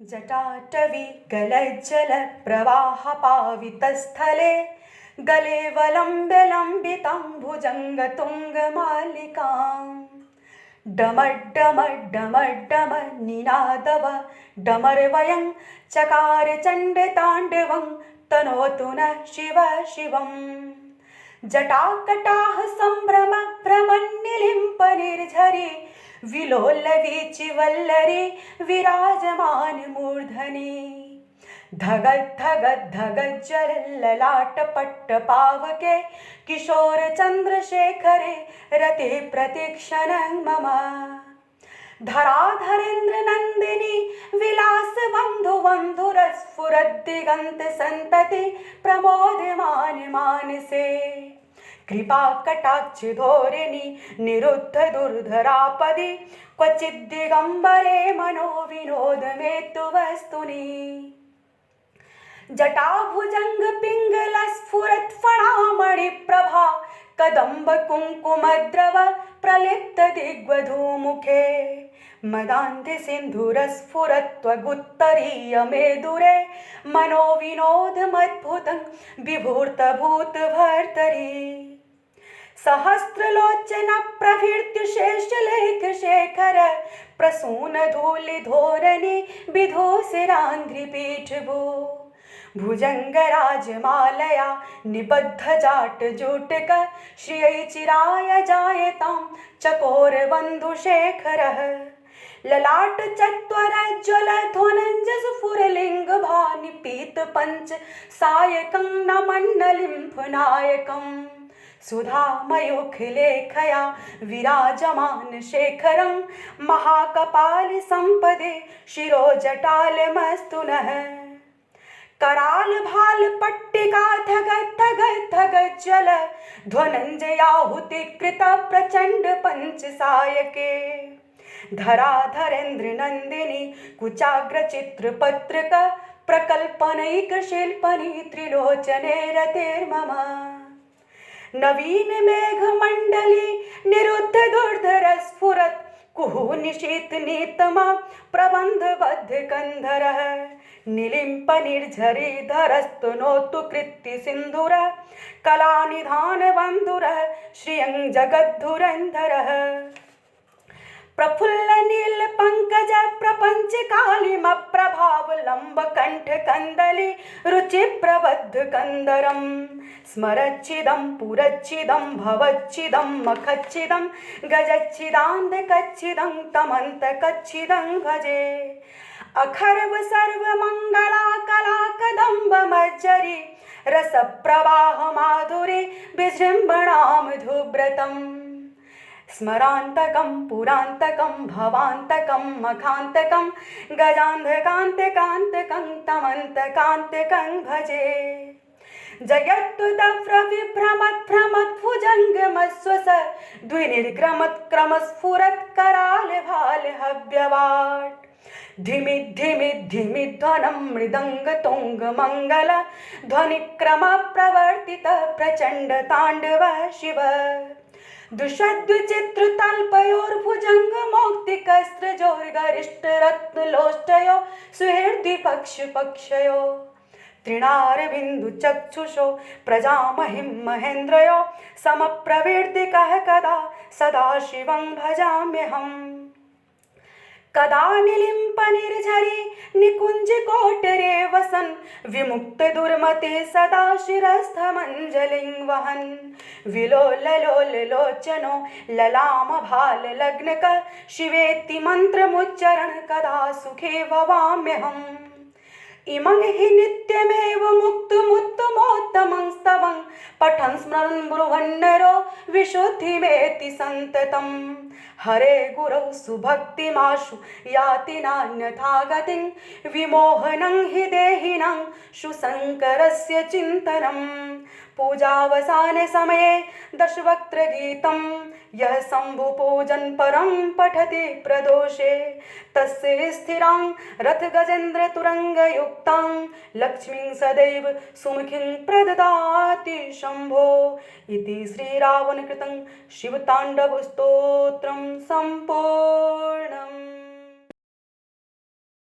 जटाटवी गलज्जलप्रवाहपावितस्थले गले वलम्ब्य लम्बिताम्बुजङ्गतुङ्गमालिकाम् डमड्डमड्डमड्डम निनादव डमर्वयं चकार चण्डताण्डवं तनोतु नः शिव शिवम् जटाकटाः सम्भ्रम भ्रमन्निलिम्प निर्झरी विलोलवीचिवल्लरी विराजमान मूर्धनि धगद् धगद् धगज् जलल्ललाटपट्ट पावके किशोर चन्द्रशेखरे रते प्रतीक्षणं मम धराधरेन्द्र नन्दिनी विलास बन्धु बन्धुरस्फुरद्दिगन्त सन्तति प्रमोदमान मानसे कृपा कटाक्ष धोरिणी निरुद्ध दुर्धरापदि क्वचिद् दिगम्बरे मनो विनोद मेतु वस्तुनि जटाभुजंग पिंगल स्फुरत् फणामणि प्रभा कदम्ब कुङ्कुमद्रव प्रलिप्त दिग्वधूमुखे मदान्धि सिन्धुरस्फुरत्वगुत्तरीय मेदुरे मनो विनोदमद्भुतं विभूर्तभूत भर्तरी सहस्रलोचन प्रभृत्य शेषलेख शेखर प्रसून धूलि धोरणी विधोसिराङ्घ्रिपीठभू भुजंगराजमालया निबद्ध जाट जुटक श्रियै चिराय जायतां चकोर बन्धुशेखरः ललाट चत्वरज्ज्वल ध्वनञ्जस्फुरलिङ्ग भानिपीत पंच सायकं नमन्नलिम्फनायकम् सुधामयुखलेखया विराजमान शेखरं महाकपाल संपदे शिरोजटालमस्तु नः कराल भाल पट्टिका धगद् धगद् धगज् जल ध्वनञ्जयाहुतिकृत प्रचण्ड पंच सायके धराधरेन्द्र नन्दिनी कुचाग्र चित्रपत्रक प्रकल्पनैक शिल्पनी त्रिलोचने रतेर्मम नवीन मेघ मंडली निरुद्ध दुर्धर स्फुरत् कुहू निशीत नीतमा प्रबन्धबद्ध कंधरः निलिम्प निर्झरी धरस्तनोतु कृत्ति सिन्धुर कलानिधान बन्धुरः श्रियं जगद्धुरन्धरः प्रफुल्ल नील पंकज प्रपंच कालिम प्रभाव लंब कंठ कंदली रुचि प्रबद्ध कंदरम स्मरच्चिदं पुरच्चिदं भवच्चिदं मखच्चिदं गजच्चिदान्त कच्चिदं तमन्त कच्चिदं भजे अखर्व सर्व मंगला कला कदम्ब मज्जरी रस प्रवाह माधुरी विजृंभणाम धुव्रतम् स्मरान्तकं पुरान्तकं भवान्तकं मखान्तकं गजान्धकान्तकान्तकं तमन्तकान्तकं भजे जयत्तुदव्रविभ्रमद्भ्रमद्भुजङ्गमस्वस द्विनिर्ग्रमत्क्रमस्फुरत् कराल भाल हव्यवाट् धिमि धिमि धिमि ध्वनं मृदङ्ग तुङ्ग मङ्गल ध्वनिक्रम प्रवर्तित प्रचण्ड ताण्डव शिव दुषद्विचित्रतल्पयोर्भुजङ्ग मौक्तिकस्त्रजोर्गरिष्ठ रत्नलोष्टयो सुहृदि पक्षयो तृणारविन्दुचक्षुषो प्रजामहिं महेन्द्रयो समप्रवीर्तिकः कदा सदा शिवं भजाम्यहम् कदा निलिम्प निर्झरी निकुंज कोटरे वसन विमुक्त दुर्मते सदा शिरस्थमञ्जलिं वहन् विलोललोल लोचनो ललाम भाल लग्नक शिवेति मंत्रमुच्चरण कदा सुखे भवाम्यहम् इमं हि नित्यमेव मुक्तमुत्तमोत्तमं स्तवं पठन् स्मरन् ब्रुवन्नरो विशुद्धिमेति सन्ततं हरे गुरौ सुभक्तिमाशु याति नान्यथा गतिं विमोहनं हि देहिनां शुशङ्करस्य चिन्तनं पूजावसाने समये दशवक्त्रगीतं यः शम्भुपूजन परं पठति प्रदोषे तस्य स्थिरां रथगजेन्द्र तुरंगयुक्तां लक्ष्मीं सदैव सुमुखीं प्रददाति शम्भो इति श्रीरावणकृतं शिवताण्डवस्तोत्रं सम्पूर्णम्।